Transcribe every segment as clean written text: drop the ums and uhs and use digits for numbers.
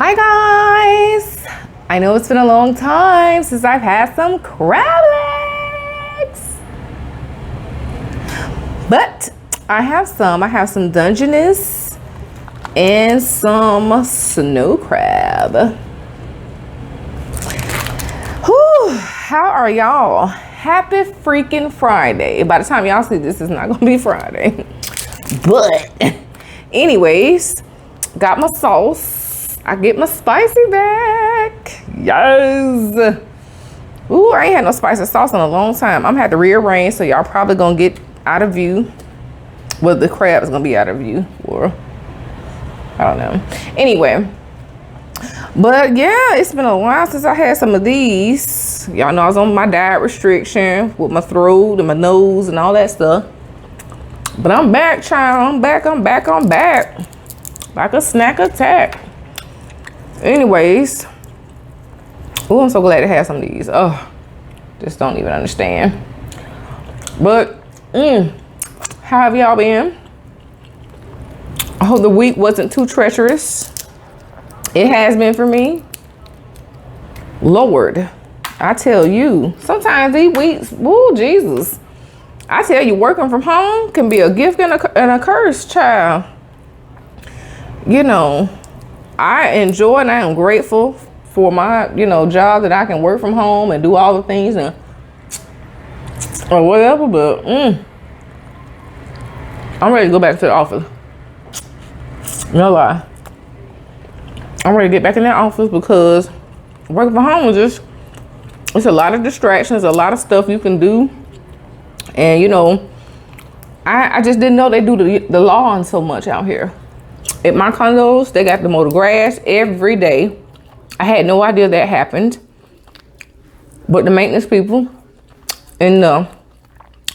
Hi guys! I know it's been a long time since I've had some crab legs, but I have some Dungeness and some snow crab. Whew, how are y'all? Happy freaking Friday. By the time y'all see this, it's not gonna be Friday. But anyways, got my sauce. I get my spicy back. Yes. Ooh, I ain't had no spicy sauce in a long time. I'm gonna have to rearrange, so y'all probably gonna get out of view. Well, the crab is gonna be out of view, or I don't know. Anyway, but yeah, it's been a while since I had some of these. Y'all know I was on my diet restriction with my throat and my nose and all that stuff. But I'm back, child. I'm back. Like a snack attack. Anyways, oh, I'm so glad to have some of these. Oh, just don't even understand. But how have y'all been? I hope the week wasn't too treacherous. It has been for me. Lord, I tell you, sometimes these weeks, oh Jesus, I tell you, working from home can be a gift and a curse, child. You know, I enjoy and I am grateful for my, job that I can work from home and do all the things or whatever, but I'm ready to go back to the office. No lie. I'm ready to get back in that office because working from home is it's a lot of distractions, a lot of stuff you can do. And, I just didn't know they do the lawn so much out here. At my condos, they got to mow the grass every day. I had no idea that happened. But the maintenance people and the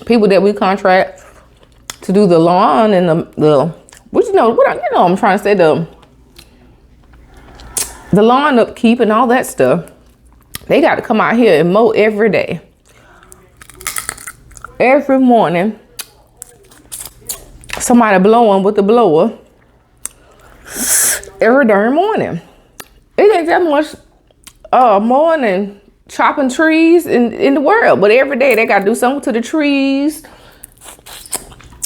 people that we contract to do the lawn and I'm trying to say, the lawn upkeep and all that stuff, they got to come out here and mow every day. Every morning, somebody blowing with the blower. Every darn morning. It ain't that much more than chopping trees in the world, but every day they gotta do something to the trees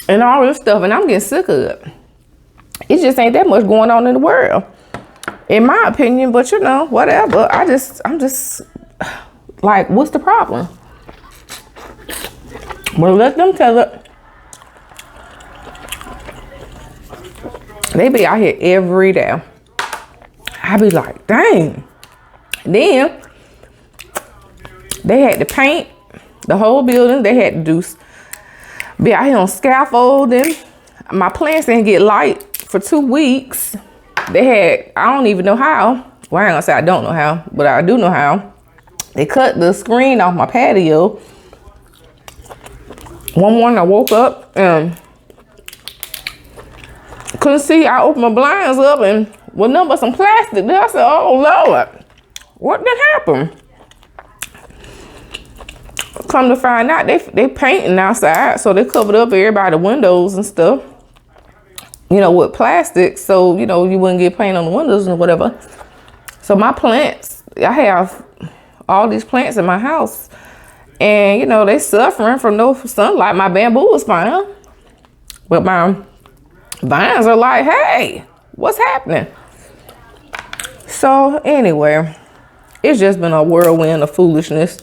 and all this stuff, and I'm getting sick of it. It just ain't that much going on in the world, in my opinion, but whatever. I'm just like, what's the problem? Well, let them tell it. They be out here every day. I be like, dang. Then they had to paint the whole building. They had to be out here on scaffolding. My plants didn't get light for 2 weeks. I don't even know how. Well, I ain't gonna say I don't know how, but I do know how. They cut the screen off my patio. One morning I woke up and couldn't see. I opened my blinds up and with nothing but some plastic there. I said, oh Lord, what did happen? Come to find out, they painting outside, so they covered up everybody's windows and stuff, with plastic, so you wouldn't get paint on the windows and whatever. So my plants, I have all these plants in my house, and they suffering from no sunlight. My bamboo is fine, but my vines are like, hey, what's happening? So anyway, it's just been a whirlwind of foolishness.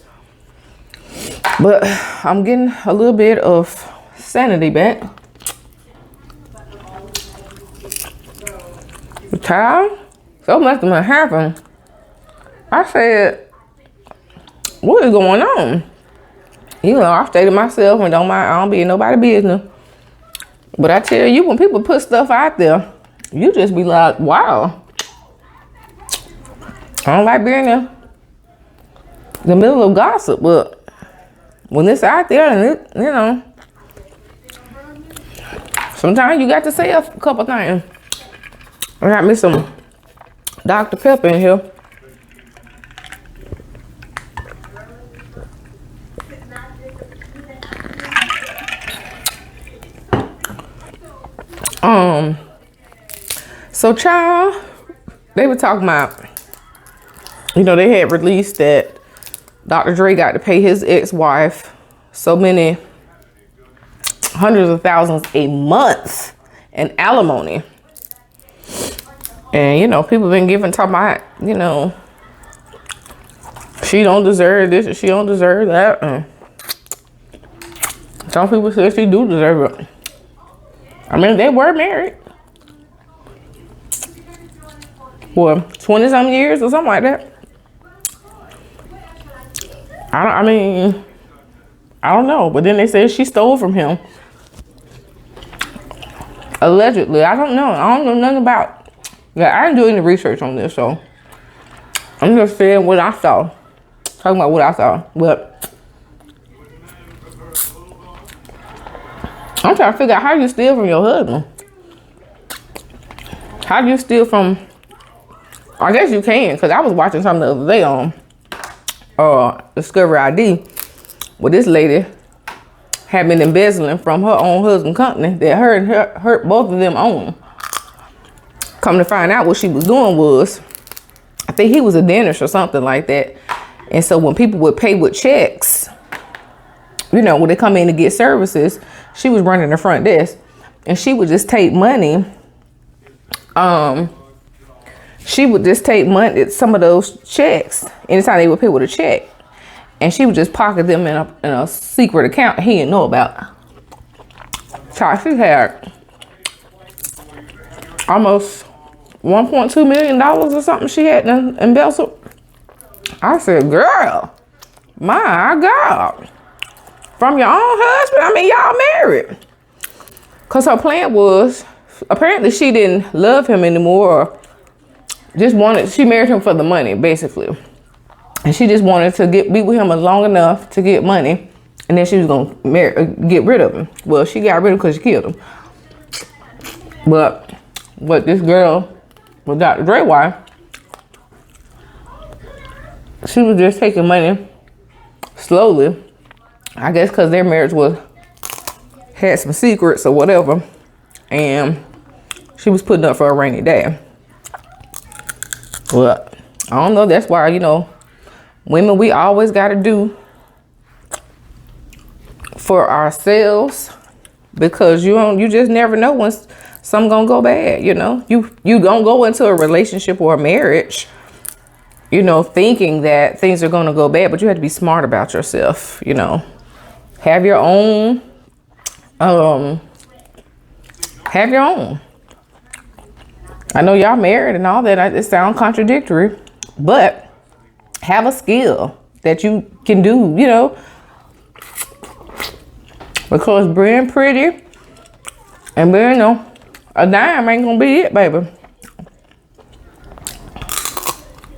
But I'm getting a little bit of sanity back. The child, so much has happened. I said, what is going on? I stay to myself and I don't be in nobody's business. But I tell you, when people put stuff out there, you just be like, wow. I don't like being in the middle of gossip, but when it's out there and sometimes you got to say a couple things. I got me some Dr. Pepper in here. So child, they were talking about, you know, they had released that Dr. Dre got to pay his ex-wife so many hundreds of thousands a month in alimony. And, you know, people been talking about, you know, she don't deserve this and she don't deserve that. And some people say she do deserve it. I mean, they were married. What, 20-something years or something like that? I don't know. But then they said she stole from him. Allegedly. I don't know. I don't know nothing about. Yeah, I didn't do any research on this, so I'm just saying what I saw. Talking about what I saw. But I'm trying to figure out how you steal from your husband. How do you steal from? I guess you can, because I was watching something the other day on Discovery ID, where this lady had been embezzling from her own husband's company that her both of them own. Come to find out, what she was doing was, I think he was a dentist or something like that. And so when people would pay with checks, you know, when they come in to get services, she was running the front desk, and she would just take money. She would just take money, some of those checks, anytime they would pay with a check, and she would just pocket them in a secret account he didn't know about. So she had almost $1.2 million or something she had embezzled. I said, girl, my God, from your own husband? I mean, y'all married. Because her plan was, apparently she didn't love him anymore, or she married him for the money, basically. And she just wanted to be with him long enough to get money, and then she was going to get rid of him. Well, she got rid of him because she killed him. But what this girl, with Dr. Dre wife, she was just taking money slowly. I guess because their marriage had some secrets or whatever, and she was putting up for a rainy day. Well, I don't know. That's why, you know, women, we always got to do for ourselves, because you just never know when something gonna go bad. You know, you don't go into a relationship or a marriage, you know, thinking that things are gonna go bad, but you have to be smart about yourself. You know, have your own. Have your own. I know y'all married and all that. It sounds contradictory, but have a skill that you can do, you know, because being pretty and being, you know, a dime ain't gonna be it, baby.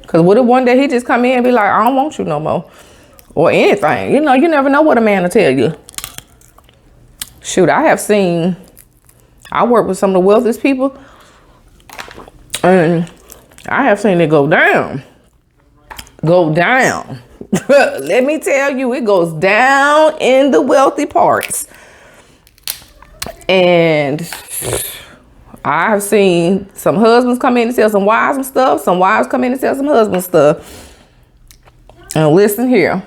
Because what if one day he just come in and be like, I don't want you no more, or anything? You know, you never know what a man will tell you. Shoot, I work with some of the wealthiest people, and I have seen it go down. Let me tell you, it goes down in the wealthy parts. And I've seen some husbands come in and tell some wives some stuff. Some wives come in and tell some husbands stuff. And listen here,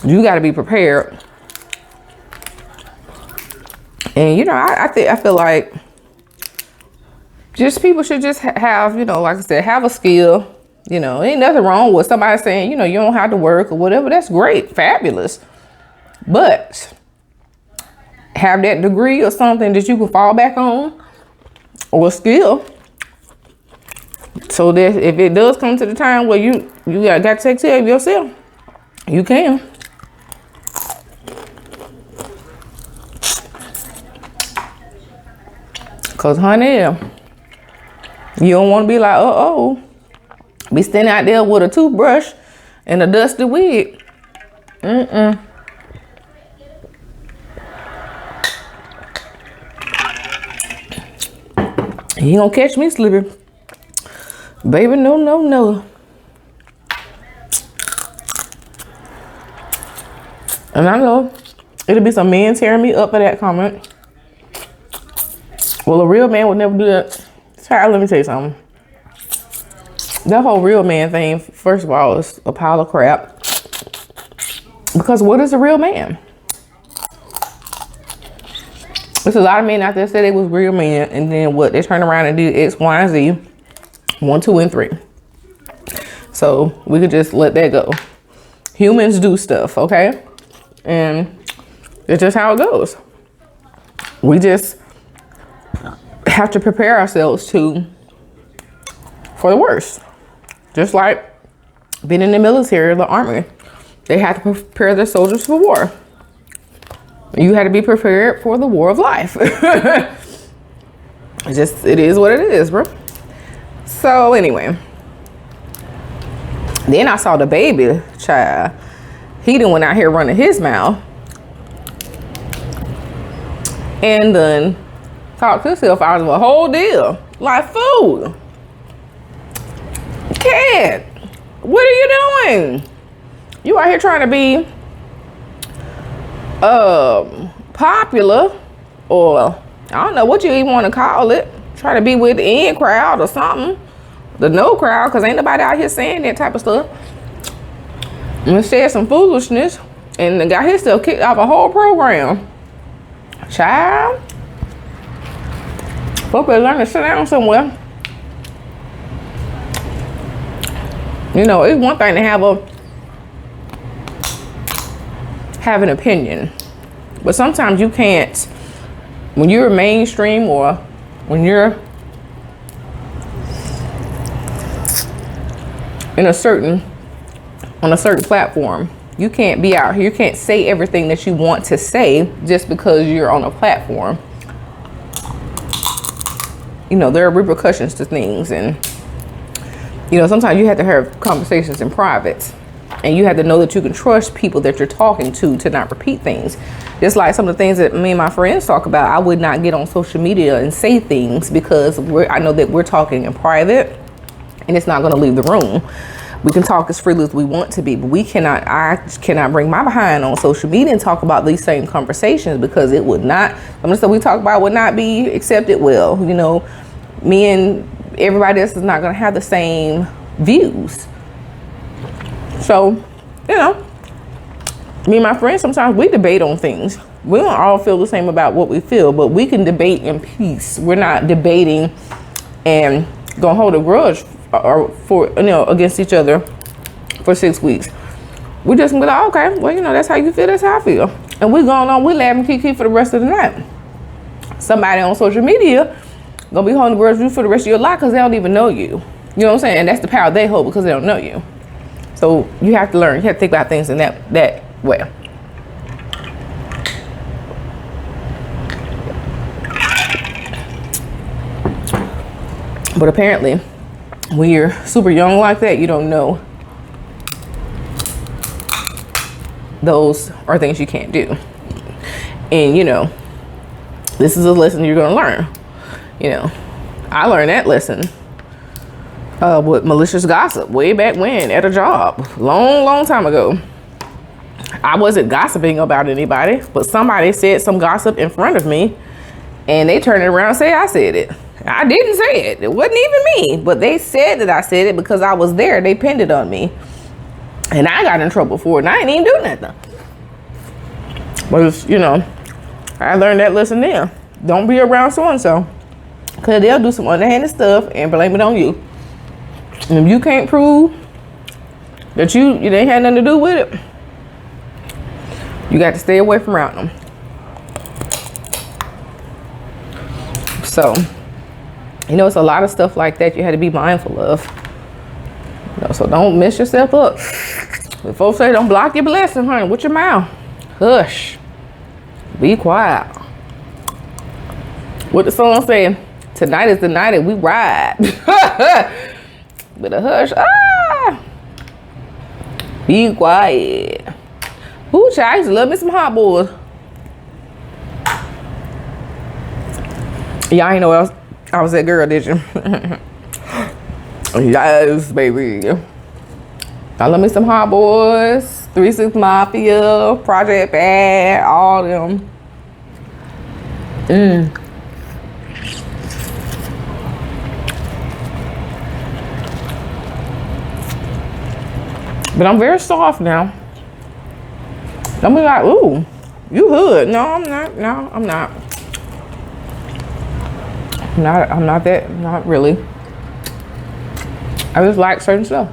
you got to be prepared. And, you know, I feel like just people should just have, you know, like I said, have a skill. You know, ain't nothing wrong with somebody saying, you know, you don't have to work or whatever. That's great. Fabulous. But have that degree or something that you can fall back on, or skill, so that if it does come to the time where you got to take care of yourself, you can. Because, honey, you don't want to be like, be standing out there with a toothbrush and a dusty wig. You ain't gonna catch me slipping. Baby, no. And I know it'll be some men tearing me up for that comment. Well, a real man would never do that. Let me tell you something. That whole real man thing, first of all, is a pile of crap. Because what is a real man? There's a lot of men out there say they was real men, and then what? They turn around and do X, Y, and Z, 1, 2, and 3. So we could just let that go. Humans do stuff, okay? And it's just how it goes. We just have to prepare ourselves for the worst. Just like being in the military or the army. They had to prepare their soldiers for war. You had to be prepared for the war of life. It is what it is, bro. So anyway, then I saw the baby child. He done went out here running his mouth and then talked himself out of a whole deal. Like, fool, kid, what are you doing? You out here trying to be popular, or I don't know what you even want to call it. Try to be with the in crowd or something. The no crowd, because ain't nobody out here saying that type of stuff. And said some foolishness and got himself kicked off a whole program. Child, folks better learn to sit down somewhere. You know, it's one thing to have an opinion, but sometimes you can't, when you're mainstream or when you're on a certain platform, you can't be out here. You can't say everything that you want to say just because you're on a platform. You know, there are repercussions to things, and you know, sometimes you have to have conversations in private, and you have to know that you can trust people that you're talking to not repeat things. Just like some of the things that me and my friends talk about, I would not get on social media and say things because I know that we're talking in private and it's not going to leave the room. We can talk as freely as we want to be, but I cannot bring my behind on social media and talk about these same conversations, because it would not, some of the stuff we talk about would not be accepted well. You know, me and everybody else is not going to have the same views. So, you know, me and my friends, sometimes we debate on things. We don't all feel the same about what we feel, but we can debate in peace. We're not debating and gonna hold a grudge against each other for 6 weeks. We just gonna be like, okay, well, you know, that's how you feel, that's how I feel. And we going on, we laughing kiki for the rest of the night. Somebody on social media gonna be holding a grudge with you for the rest of your life because they don't even know you. You know what I'm saying? And that's the power they hold, because they don't know you. So you have to learn, you have to think about things in that way. But apparently, when you're super young like that, you don't know those are things you can't do. And you know, this is a lesson you're gonna learn. You know, I learned that lesson with malicious gossip way back when at a job, long time ago. I wasn't gossiping about anybody, but somebody said some gossip in front of me, and they turned it around and say I said it. I didn't say it. It wasn't even me, but they said that I said it because I was there. They pinned it on me, and I got in trouble for it, and I didn't even do nothing. But it's, you know, I learned that lesson there. Don't be around so-and-so, because they'll do some underhanded stuff and blame it on you. And if you can't prove that you didn't have nothing to do with it, you got to stay away from around them. So, you know, it's a lot of stuff like that you had to be mindful of. You know, so don't mess yourself up. When folks say don't block your blessing, honey, with your mouth. Hush. Be quiet. What the song saying? Tonight is the night that we ride. With a hush. Be quiet. Ooh, child, I used to love me some hot boys. Y'all ain't know I was that girl, did you? Yes, baby. I love me some hot boys, 3 6 Mafia, Project Bad, all them. But I'm very soft now. Don't be like, ooh, you hood. No, I'm not. No, I'm not. I'm not that, not really. I just like certain stuff.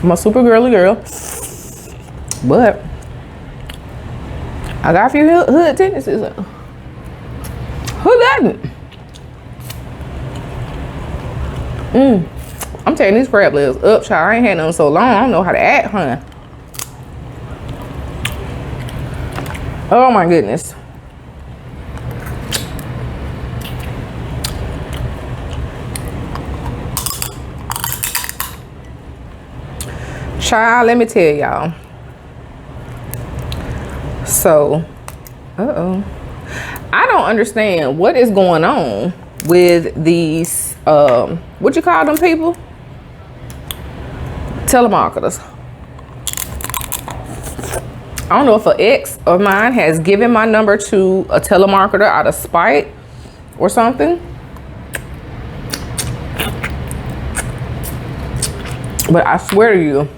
I'm a super girly girl. But I got a few hood tendencies. Who doesn't? I'm taking these crab legs up, child. I ain't had none so long. I don't know how to act, honey. Oh my goodness. Child, let me tell y'all. So, I don't understand what is going on with these, what you call them people? Telemarketers. I don't know if an ex of mine has given my number to a telemarketer out of spite or something. But I swear to you,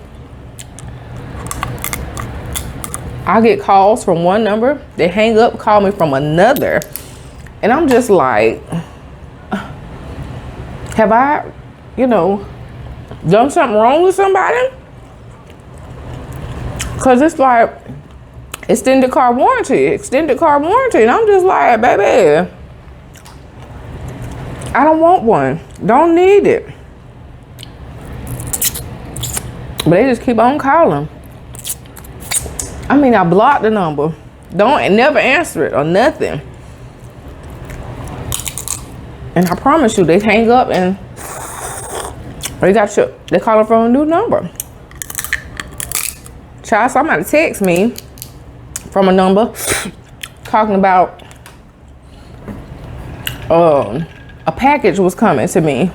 I get calls from one number, they hang up, call me from another. And I'm just like, have I, done something wrong with somebody? Cause it's like, extended car warranty. And I'm just like, baby, I don't want one. Don't need it. But they just keep on calling. I mean, I blocked the number. Don't never answer it or nothing. And I promise you, they hang up and they calling from a new number. Child, somebody text me from a number talking about a package was coming to me.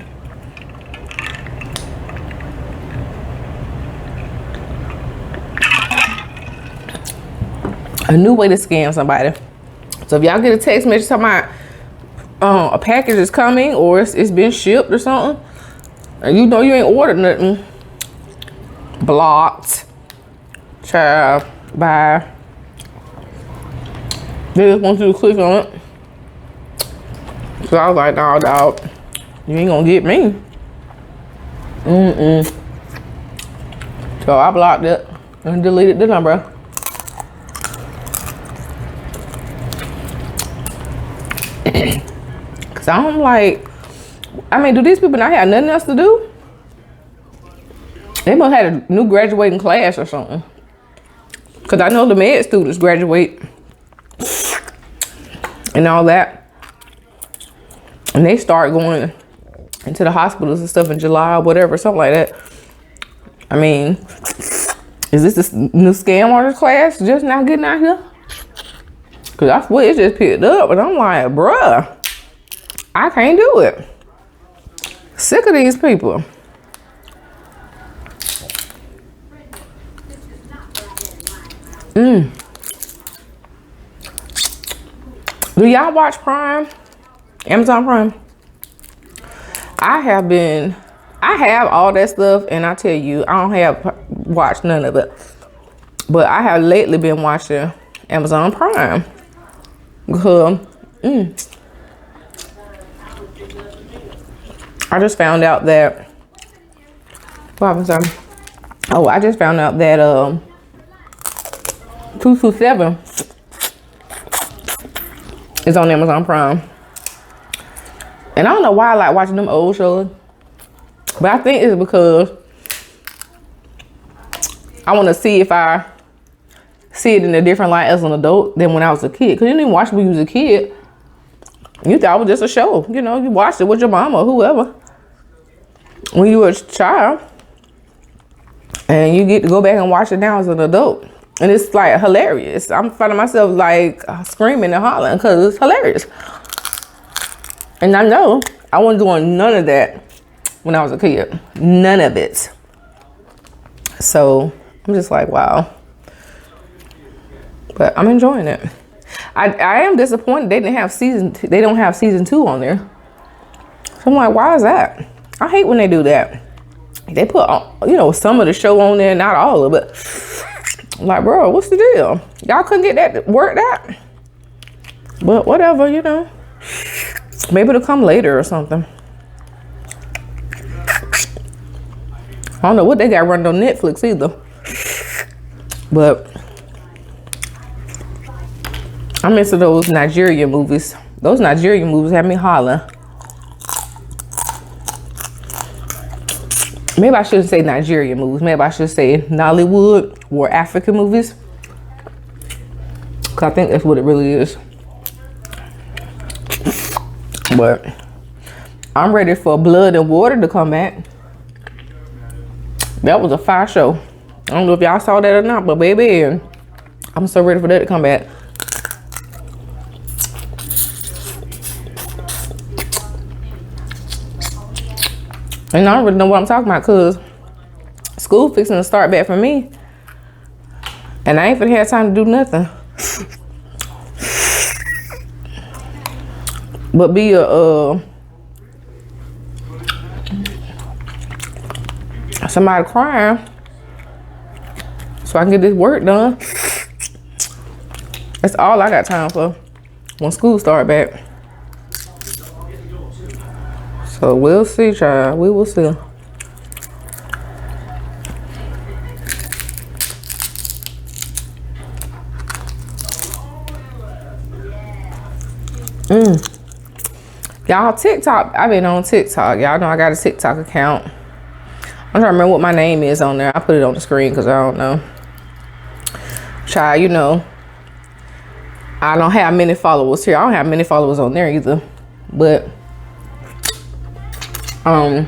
A new way to scam somebody. So if y'all get a text message talking about a package is coming or it's been shipped or something, and you know you ain't ordered nothing, blocked. Child, bye. They just want you to click on it. So I was like, nah, dog, you ain't gonna get me. So I blocked it and deleted the number. Cause I'm like, I mean, do these people not have nothing else to do? They must have a new graduating class or something. Cause I know the med students graduate and all that. And they start going into the hospitals and stuff in July or whatever, something like that. I mean, is this the new scam artist class just now getting out here? Cause I swear it just picked up and I'm like, bruh, I can't do it. Sick of these people. Do y'all watch Prime? Amazon Prime? I have all that stuff, and I tell you, I don't have watched none of it. But I have lately been watching Amazon Prime. Because I just found out that I just found out that 227 is on Amazon Prime. And I don't know why I like watching them old shows, but I think it's because I want to see if I see it in a different light as an adult than when I was a kid. Because you didn't watch it when you was a kid. You thought it was just a show. You know, you watched it with your mama or whoever when you were a child. And you get to go back and watch it now as an adult. And it's like hilarious. I'm finding myself like screaming and hollering because it's hilarious. And I know I wasn't doing none of that when I was a kid. None of it. So I'm just like, wow. But I'm enjoying it. I am disappointed they don't have season 2 on there. So I'm like, why is that? I hate when they do that. They put, you know, some of the show on there, not all of it. I'm like, bro, what's the deal? Y'all couldn't get that worked out? But whatever, you know. Maybe it'll come later or something. I don't know what they got running on Netflix either. But I'm into those Nigerian movies. Those Nigerian movies have me hollering. Maybe I shouldn't say Nigerian movies. Maybe I should say Nollywood or African movies. Because I think that's what it really is. But I'm ready for Blood and Water to come back. That was a fire show. I don't know if y'all saw that or not, but baby, I'm so ready for that to come back. And I don't really know what I'm talking about because school fixing to start back for me. And I ain't finna have time to do nothing. But be somebody crying so I can get this work done. That's all I got time for when school start back. So we'll see, child. We will see. Y'all, TikTok. I've been on TikTok. Y'all know I got a TikTok account. I'm trying to remember what my name is on there. I put it on the screen because I don't know. Child, you know, I don't have many followers here. I don't have many followers on there either. But I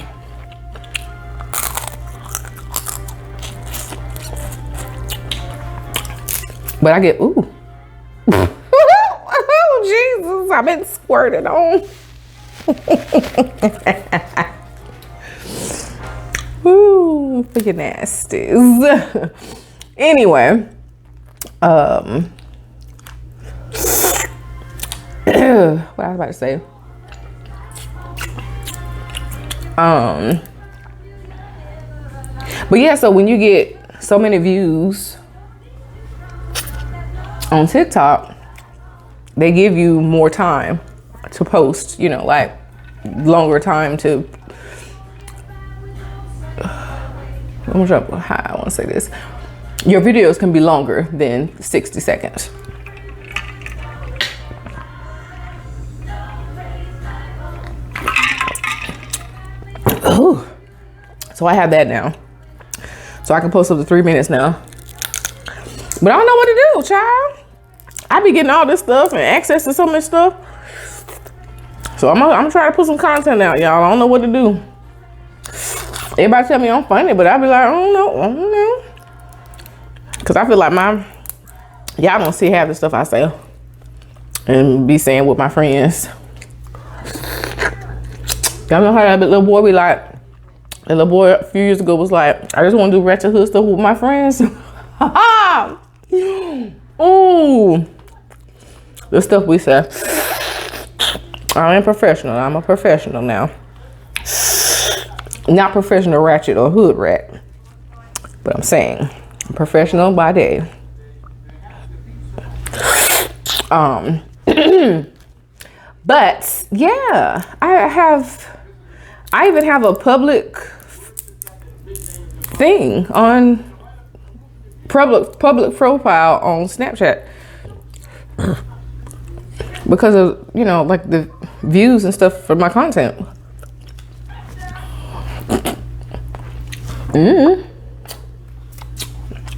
get, ooh. Oh, Jesus, I've been squirted on. Ooh, freaking nasties. Anyway, what I was about to say. But yeah, so when you get so many views on TikTok, they give you more time to post, you know, like longer time to, how I want to say this. Your videos can be longer than 60 seconds. Ooh. So I have that now. So I can post up to 3 minutes now. But I don't know what to do, child. I be getting all this stuff and access to so much stuff. So I'm trying to put some content out, y'all. I don't know what to do. Everybody tell me I'm funny, but I be like, I don't know. Cause I feel like y'all don't see half the stuff I say and be saying with my friends. Y'all know how that little boy be like, the little boy a few years ago was like, I just want to do ratchet hood stuff with my friends. Ooh. The stuff we say. I am professional. I'm a professional now. Not professional ratchet or hood rat. But I'm saying, professional by day. But yeah, I even have a public thing on public profile on Snapchat because of, you know, like the views and stuff for my content.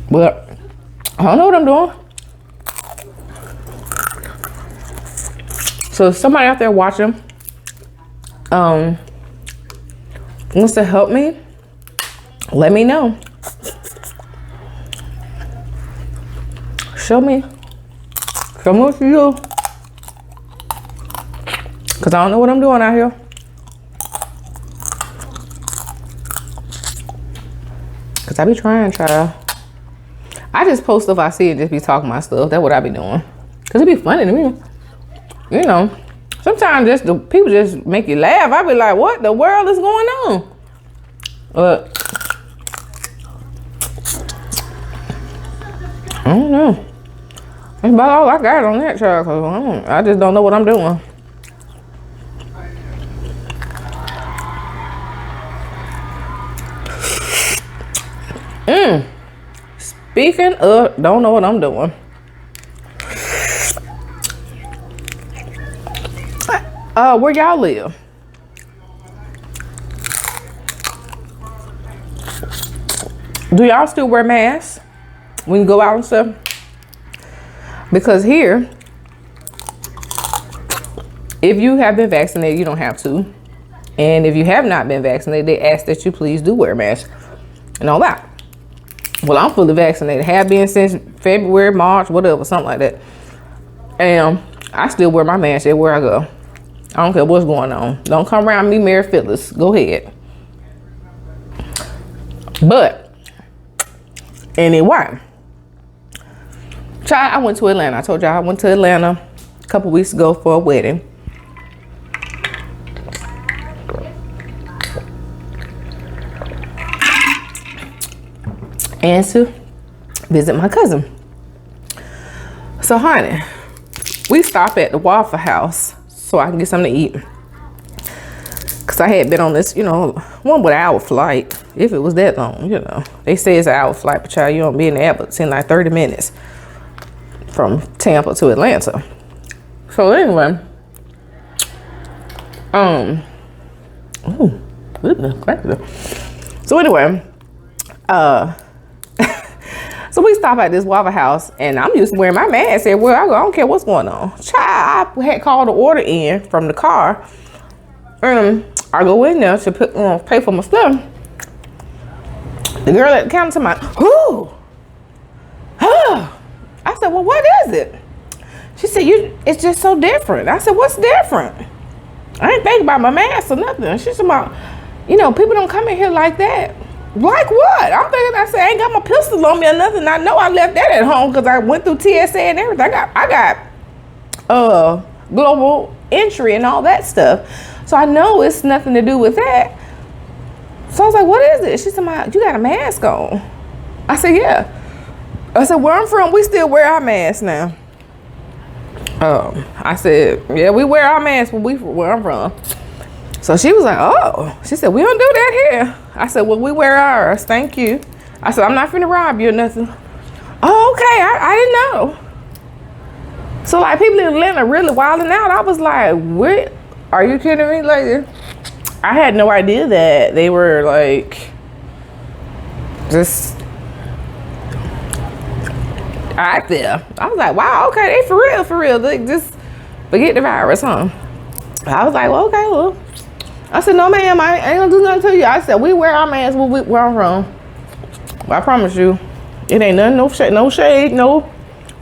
But I don't know what I'm doing. So if somebody out there watching wants to help me, let me know. Show me what you do. Cause I don't know what I'm doing out here. Cause I be trying, child. I just post stuff I see and just be talking my stuff. That's what I be doing. Cause it be funny to me. You know, sometimes just the people just make you laugh. I be like, what the world is going on? But I don't know. That's about all I got on that child, cause I just don't know what I'm doing. Speaking of, don't know what I'm doing. Where y'all live? Do y'all still wear masks when you go out and stuff? Because here, if you have been vaccinated, you don't have to. And if you have not been vaccinated, they ask that you please do wear a mask and all that. Well, I'm fully vaccinated. Have been since February, March, whatever, something like that. And I still wear my mask everywhere I go. I don't care what's going on. Don't come around me, Mary Phyllis. Go ahead. But anyway, child, I went to Atlanta. I told y'all I went to Atlanta a couple weeks ago for a wedding. And to visit my cousin. So, honey, we stopped at the Waffle House so I can get something to eat. Because I had been on this, you know, 1 hour flight. If it was that long, you know. They say it's an hour flight, but child, you don't be in the airport in like 30 minutes from Tampa to Atlanta. So anyway, so anyway, so we stop at this Waffle House, and I'm used to wearing my mask everywhere I go. I don't care what's going on. Child, I had called the order in from the car. I go in there to pay for my stuff. The girl at the counter to my, whoo! I said, well, what is it? She said, it's just so different. I said, what's different? I ain't thinking about my mask or nothing. She said, you know, people don't come in here like that. Like what? I'm thinking, I said, I ain't got my pistol on me or nothing. I know I left that at home because I went through TSA and everything. I got global entry and all that stuff. So I know it's nothing to do with that. So I was like, what is it? She said, you got a mask on. I said, yeah. I said, where I'm from, we still wear our masks now. I said, yeah, we wear our masks where I'm from. So she was like, oh. She said, we don't do that here. I said, well, we wear ours. Thank you. I said, I'm not finna rob you or nothing. Oh, okay. I didn't know. So, like, people in Atlanta really wilding out. I was like, what? Are you kidding me? Like, I had no idea that they were, like, just out there. I was like, wow, okay, they for real. They just forget the virus, huh? I was like, well, okay, well. I said, no, ma'am, I ain't gonna do nothing to you. I said, we wear our masks where I'm from. Well, I promise you, it ain't nothing, no shade, no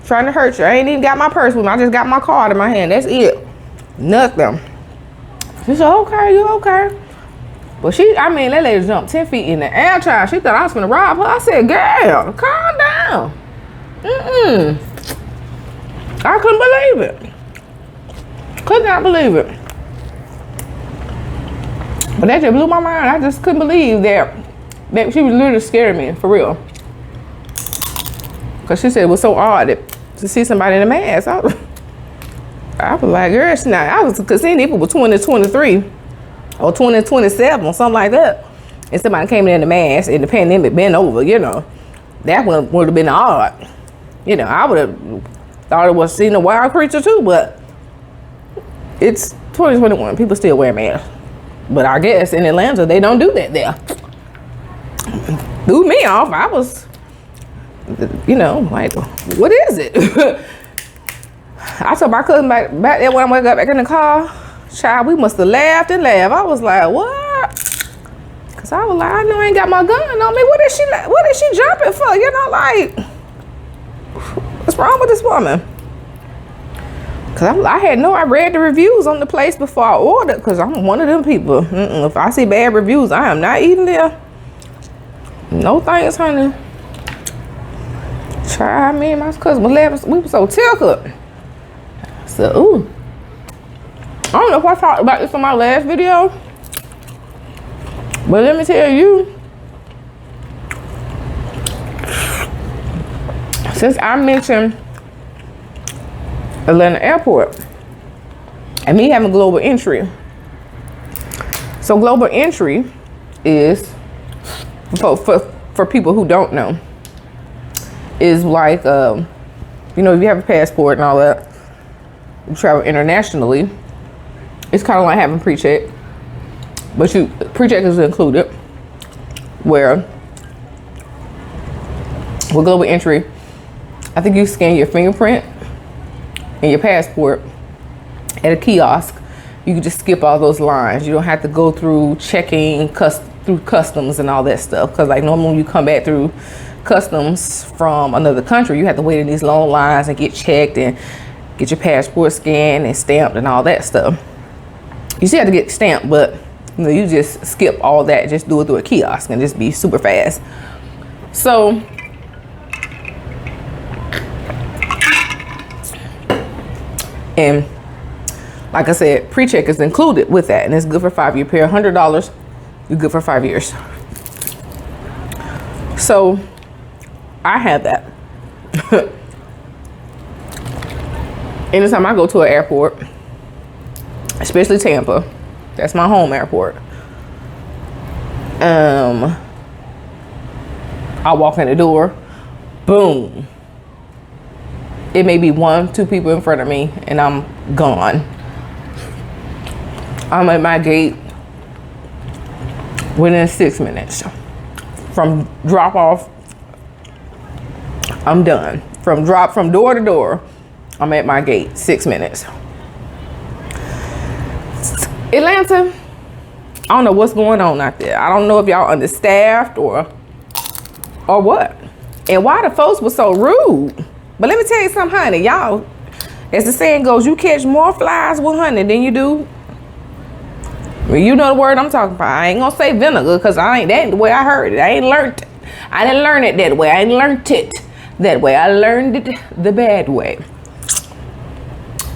trying to hurt you. I ain't even got my purse with me. I just got my card in my hand. That's it. Nothing. She said, okay, you okay? But that lady jumped 10 feet in the air, child. She thought I was gonna rob her. I said, girl, calm down. I couldn't believe it. Could not believe it. But that just blew my mind. I just couldn't believe that she was literally scaring me, for real. Because she said it was so odd to see somebody in a mask. I was like, girl, it's not. I was seeing people were 2023 or 2027 or something like that. And somebody came in a mask and the pandemic been over, you know. That one would have been odd. You know, I would have thought it was seeing a wild creature too, but it's 2021. People still wear masks. But I guess in Atlanta, they don't do that there. Threw me off. I was, you know, like, what is it? I told my cousin back there when I got back in the car, child, we must have laughed and laughed. I was like, what? Because I was like, I know I ain't got my gun on me. What is she jumping for? You know, like, what's wrong with this woman? Cause I read the reviews on the place before I ordered, cause I'm one of them people. If I see bad reviews, I am not eating there. No thanks, honey. Try me and my cousin was laughing. We were so tickled. So, ooh. I don't know if I talked about this on my last video, but let me tell you, since I mentioned Atlanta Airport and me having global entry. So global entry is, for people who don't know, is like, you know, if you have a passport and all that, you travel internationally, it's kind of like having pre-check, but pre-check is included, where with global entry, I think you scan your fingerprint and your passport at a kiosk. You can just skip all those lines. You don't have to go through checking through customs and all that stuff. Because like normally when you come back through customs from another country, you have to wait in these long lines and get checked and get your passport scanned and stamped and all that stuff. You still have to get stamped, but you know, you just skip all that, just do it through a kiosk and just be super fast. So and like I said, pre-check is included with that, and it's good for 5 years. Pay $100, you're good for 5 years. So I have that. Anytime I go to an airport, especially Tampa, that's my home airport. I walk in the door, boom. It may be 1-2 people in front of me and I'm gone. I'm at my gate within 6 minutes. From drop off, I'm done. From door to door, I'm at my gate, 6 minutes. Atlanta, I don't know what's going on out there. I don't know if y'all understaffed or what. And why the folks were so rude. But let me tell you something, honey. Y'all, as the saying goes, you catch more flies with honey than you do. Well, you know the word I'm talking about. I ain't gonna say vinegar because I ain't that the way I heard it. I ain't learned it. I didn't learn it that way. I ain't learned it that way. I learned it the bad way.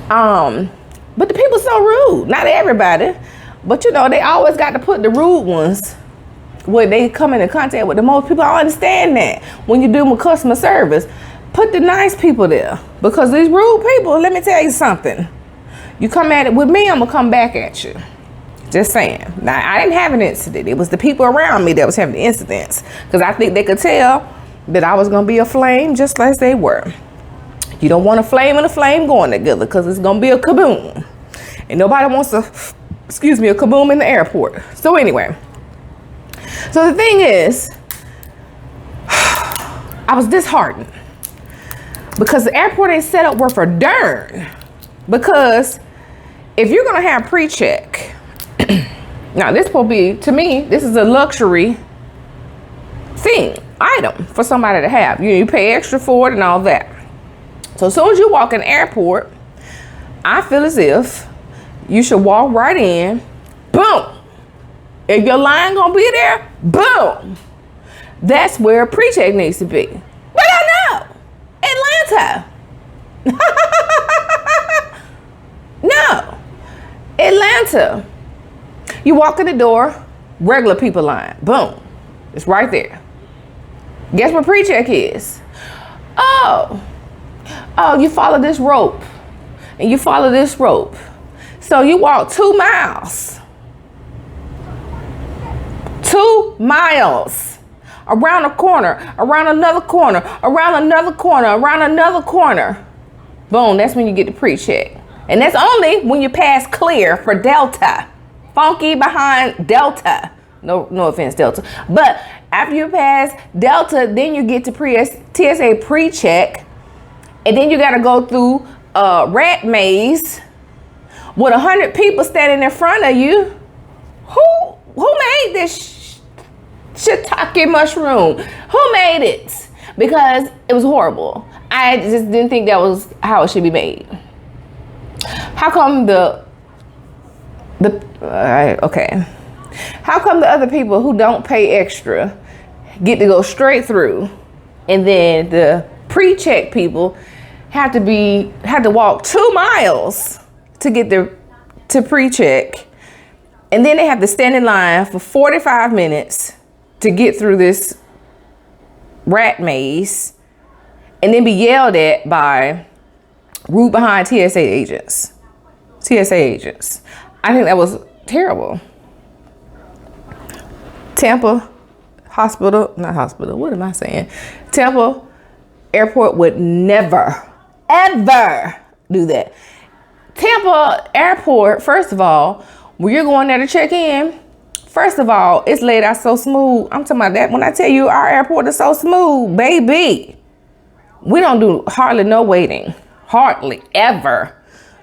But the people so rude. Not everybody, but you know, they always got to put the rude ones where they come into contact with the most people. I understand that when you do with customer service, put the nice people there, because these rude people, let me tell you something. You come at it with me, I'm gonna come back at you. Just saying. Now, I didn't have an incident. It was the people around me that was having the incidents, because I think they could tell that I was gonna be a flame just like they were. You don't want a flame and a flame going together, because it's gonna be a kaboom. And nobody wants a kaboom in the airport. So anyway, so the thing is, I was disheartened because the airport ain't set up worth a darn. Because if you're gonna have pre-check, now this will be, to me, this is a luxury item for somebody to have. You pay extra for it and all that. So as soon as you walk in the airport, I feel as if you should walk right in, boom. If your line gonna be there, boom. That's where pre-check needs to be. But I know, Atlanta. No, Atlanta. You walk in the door, regular people line, boom. It's right there. Guess what pre-check is? Oh, you follow this rope and you follow this rope. So you walk 2 miles. 2 miles. Around a corner, around another corner, around another corner, around another corner. Boom, that's when you get the pre-check. And that's only when you pass clear for Delta. Funky behind Delta. No offense, Delta. But after you pass Delta, then you get to TSA pre-check. And then you got to go through a rat maze with 100 people standing in front of you. Who made this shiitake mushroom? Who made it? Because it was horrible. I just didn't think that was how it should be made. How come How come the other people who don't pay extra get to go straight through, and then the pre-check people have to walk 2 miles to get to pre-check, and then they have to stand in line for 45 minutes to get through this rat maze, and then be yelled at by rude behind TSA agents. TSA agents. I think that was terrible. Tampa hospital, not hospital, what am I saying? Tampa airport would never, ever do that. Tampa airport, first of all, when you're going there to check in, first of all, it's laid out so smooth. I'm talking about that. When I tell you our airport is so smooth, baby, we don't do hardly no waiting. Hardly ever.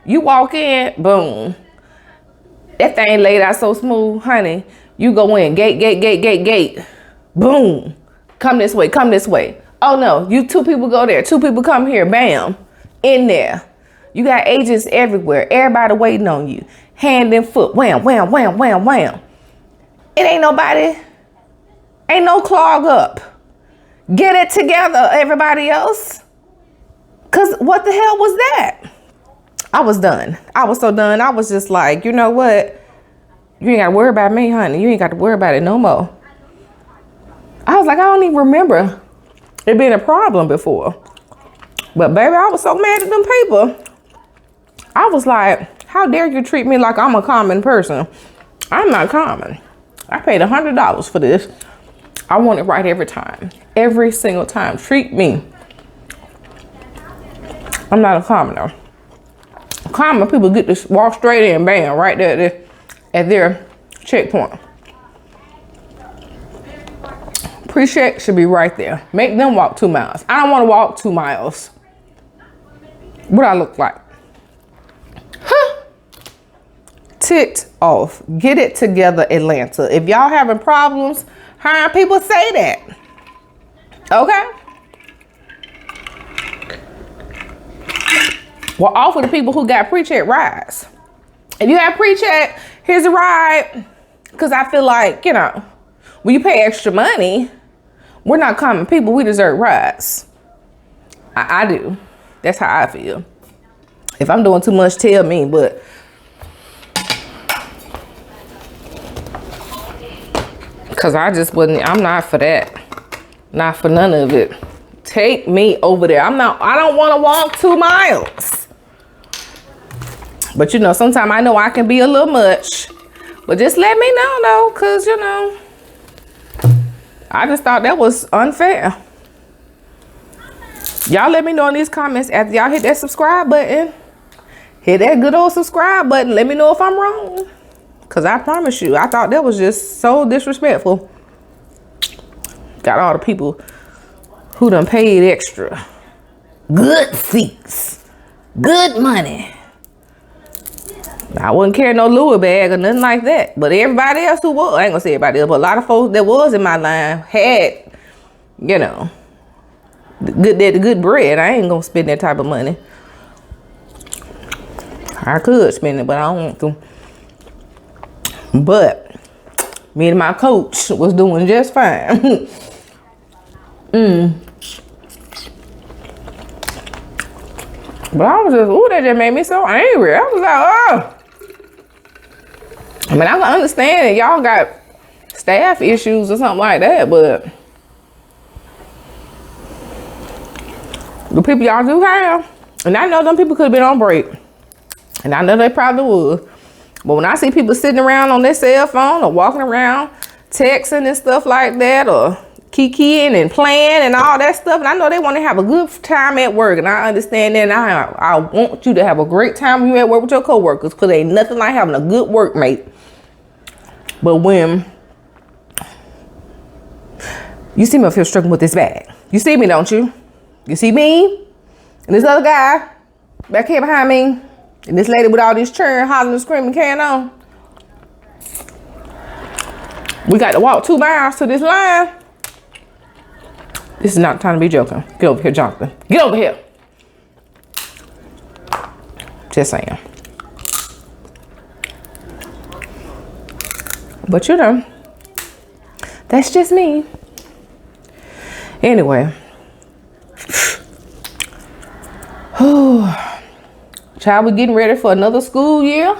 You walk in, boom. That thing laid out so smooth, honey. You go in, gate. Boom. Come this way, come this way. Oh no, you 2 people go there. 2 people come here, bam. In there. You got agents everywhere. Everybody waiting on you. Hand and foot, wham, wham, wham, wham, wham. It ain't nobody. Ain't no clog up. Get it together, everybody else. Cause what the hell was that? I was done. I was so done. I was just like, you know what? You ain't got to worry about me, honey. You ain't got to worry about it no more. I was like, I don't even remember it being a problem before. But baby, I was so mad at them people. I was like, how dare you treat me like I'm a common person? I'm not common. I paid $100 for this. I want it right every time. Every single time. Treat me. I'm not a commoner. Common people get to walk straight in, bam, right there at their checkpoint. Pre-check should be right there. Make them walk 2 miles. I don't want to walk 2 miles. What I look like? Huh. Ticked off. Get it together, Atlanta. If y'all having problems hiring people, say that. Okay? Well, offer the people who got pre-check rides. If you have pre-check, here's a ride. Because I feel like, you know, when you pay extra money, we're not common people. We deserve rides. I do. That's how I feel. If I'm doing too much, tell me. But because I just wasn't, I'm not for that. Not for none of it. Take me over there. I don't want to walk 2 miles. But you know, sometimes I know I can be a little much. But just let me know though, cause you know, I just thought that was unfair. Y'all let me know in these comments after y'all hit that subscribe button. Hit that good old subscribe button. Let me know if I'm wrong. Cause I promise you, I thought that was just so disrespectful. Got all the people who done paid extra. Good seats. Good money. I wouldn't carry no Louis bag or nothing like that. But everybody else who was, I ain't gonna say everybody else, but a lot of folks that was in my line had, you know, the good bread. I ain't gonna spend that type of money. I could spend it, but I don't want to. But me and my coach was doing just fine. But I was just, ooh, that just made me so angry. I was like, oh. I mean, I can understand that y'all got staff issues or something like that, but the people y'all do have, and I know them people could have been on break, and I know they probably would. But when I see people sitting around on their cell phone or walking around texting and stuff like that, or kikiing and playing and all that stuff, and I know they want to have a good time at work, and I understand that, and I want you to have a great time when you at work with your coworkers, because ain't nothing like having a good workmate. But when you see me up here struggling with this bag, you see me, don't you? You see me and this other guy back here behind me, and this lady with all this churn, hollering and screaming, carrying on. We got to walk 2 miles to this line. This is not the time to be joking. Get over here, Jonathan. Get over here. Just saying. But you know, that's just me. Anyway. Child, we're getting ready for another school year.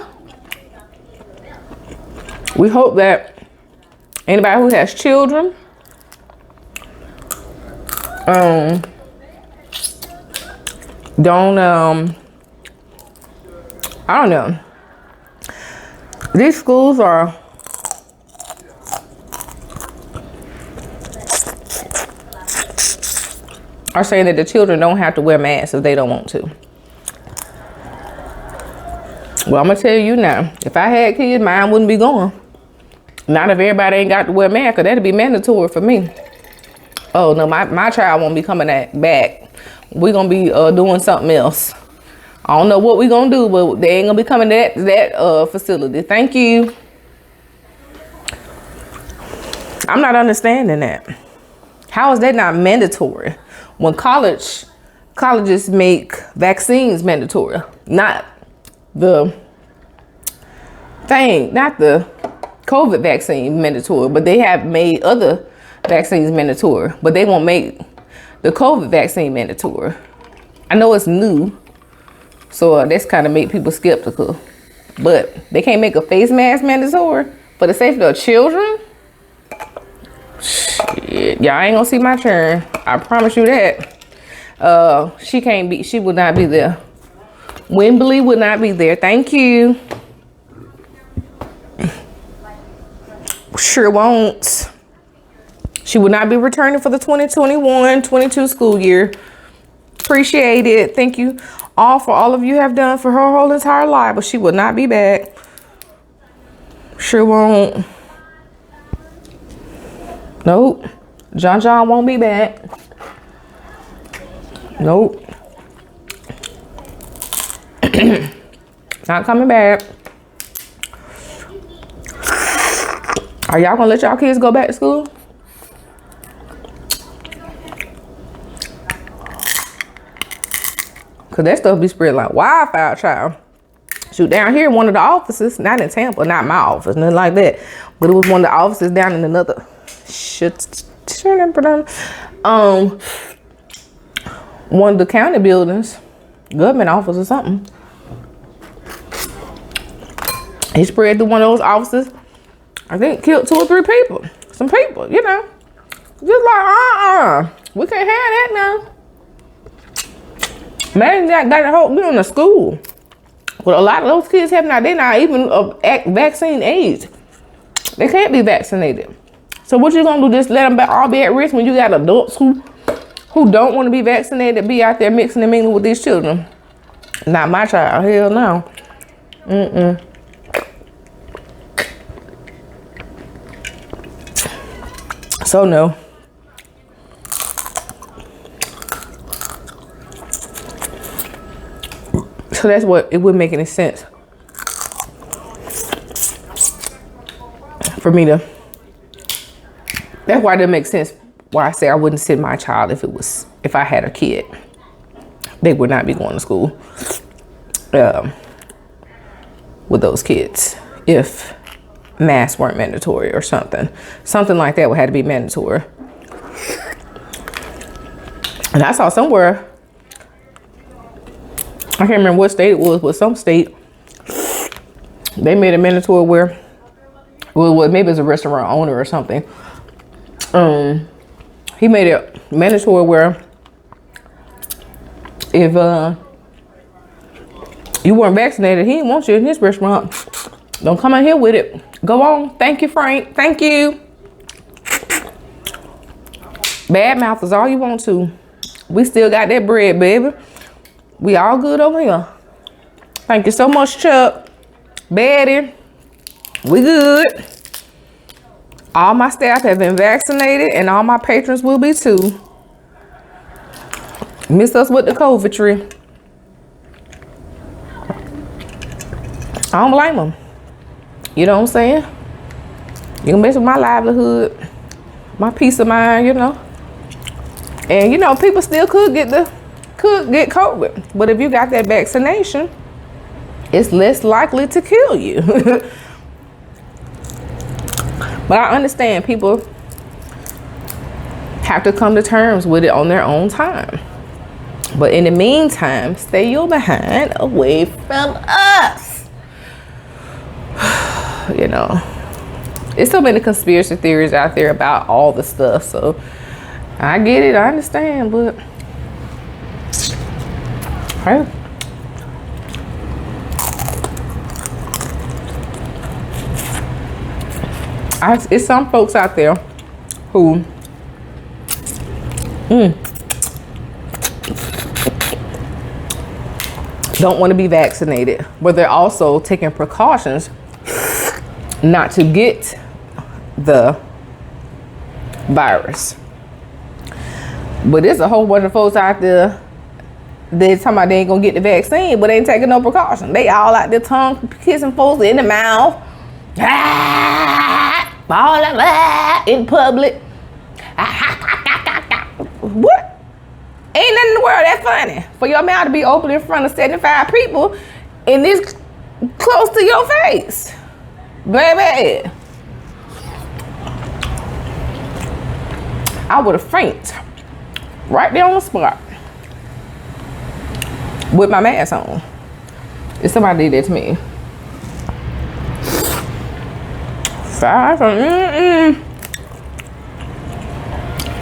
We hope that anybody who has children don't, I don't know. These schools are saying that the children don't have to wear masks if they don't want to. Well, I'm gonna tell you now, if I had kids, mine wouldn't be going. Not if everybody ain't got to wear masks, because that'd be mandatory for me. Oh no, my child won't be coming back. We're gonna be doing something else. I don't know what we're gonna do, but they ain't gonna be coming to that facility. Thank you. I'm not understanding that. How is that not mandatory? When colleges make vaccines mandatory, not the COVID vaccine mandatory, but they have made other vaccines mandatory, but they won't make the COVID vaccine mandatory. I know it's new, so that's kind of make people skeptical, but they can't make a face mask mandatory for the safety of children. Shit, y'all ain't gonna see my turn. I promise you that. She would not be there. Wembley would not be there. Thank you. Sure won't. She would not be returning for the 2021-22 school year. Appreciate it. Thank you all for all of you have done for her whole entire life, but she will not be back. Sure won't. Nope. John won't be back. Nope. Not coming back. Are y'all gonna let y'all kids go back to school? Cause that stuff be spread like wildfire, child. Shoot, down here, one of the offices, not in Tampa, not my office, nothing like that, but it was one of the offices down in another one of the county buildings, government office or something. He spread through one of those offices. I think killed 2 or 3 people. Some people, you know. Just like, we can't have that now. Man, got the whole building in a school. But a lot of those kids they're not even vaccine age. They can't be vaccinated. So what you gonna do? Just let them all be at risk when you got adults who don't want to be vaccinated, be out there mixing and mingling with these children? Not my child. Hell no. So no. So that's what it wouldn't make any sense for me to. That's why it doesn't make sense why I say I wouldn't send my child if I had a kid. They would not be going to school with those kids if masks weren't mandatory or something. Something like that would have to be mandatory. And I saw somewhere, I can't remember what state it was, but some state, they made it mandatory where, well, maybe it's a restaurant owner or something. He made it mandatory where if you weren't vaccinated, he didn't want you in his restaurant. Don't come in here with it. Go on. Thank you, Frank. Thank you. Bad mouth is all you want to. We still got that bread, baby. We all good over here. Thank you so much, Chuck. Betty. We good. All my staff have been vaccinated and all my patrons will be too. Miss us with the COVID tree. I don't blame them. You know what I'm saying? You can mess with my livelihood, my peace of mind, you know. And you know, people still could get COVID. But if you got that vaccination, it's less likely to kill you. But I understand people have to come to terms with it on their own time. But in the meantime, stay your behind away from us. You know, there's so many conspiracy theories out there about all the stuff. So I get it, I understand, but Okay. It's some folks out there who don't want to be vaccinated, but they're also taking precautions not to get the virus. But there's a whole bunch of folks out there that talking about they ain't gonna get the vaccine, but ain't taking no precaution. They all out there tongue kissing folks in the mouth, all of that in public. What? Ain't nothing in the world that funny for your mouth to be open in front of 75 people and this close to your face, baby. I would have fainted right there on the spot with my mask on if somebody did that to me.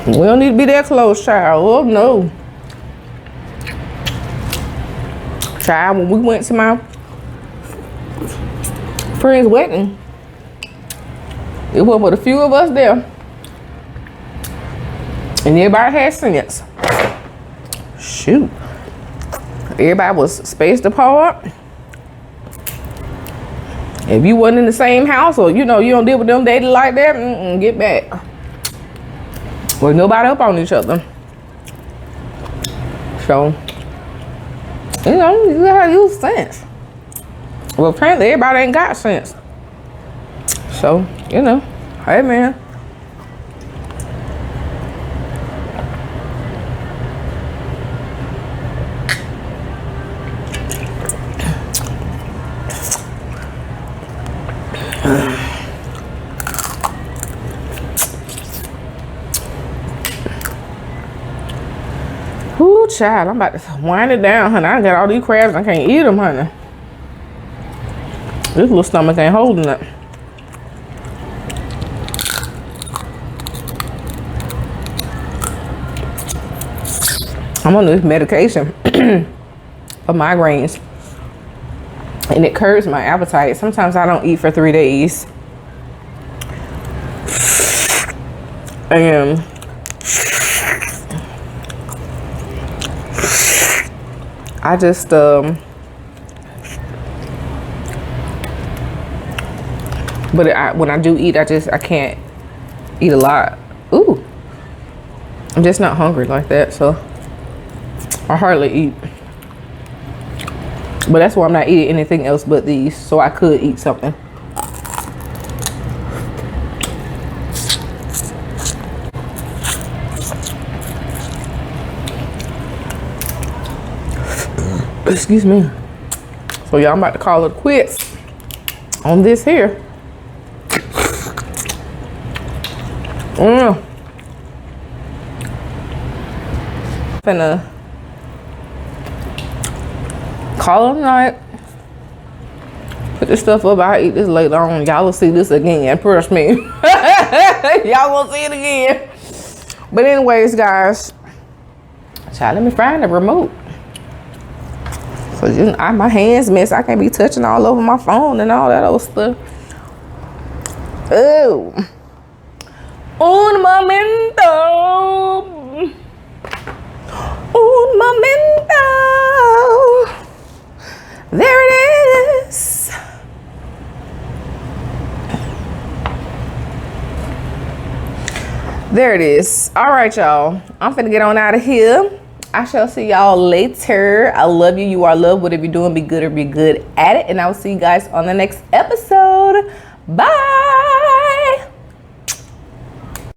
We don't need to be that close, child. Oh no. Child, when we went to my friend's wedding, it was but a few of us there. And everybody had sense. Shoot. Everybody was spaced apart. If you wasn't in the same house or you don't deal with them daily like that, get back. Well, nobody up on each other. So, you gotta use sense. Well, apparently everybody ain't got sense. So, hey man. Ooh, child, I'm about to wind it down, honey. I got all these crabs, I can't eat them, honey. This little stomach ain't holding it. I'm on this medication for migraines, and it curbs my appetite. Sometimes I don't eat for 3 days. And I just but when I do eat, I can't eat a lot. Ooh, I'm just not hungry like that, so I hardly eat. But that's why I'm not eating anything else but these, so I could eat something. Excuse me. So y'all, I'm about to call it quits on this here. Finna call it a night. Put this stuff up. I'll eat this later on. Y'all will see this again. Trust me. Y'all won't see it again. But anyways, guys, child, let me find the remote. So my hands mess. I can't be touching all over my phone and all that old stuff. Oh. Un momento. Un momento. There it is. There it is. All right, y'all. I'm finna get on out of here. I shall see y'all later. I love you. You are loved. Whatever you're doing, be good or be good at it. And I will see you guys on the next episode. Bye.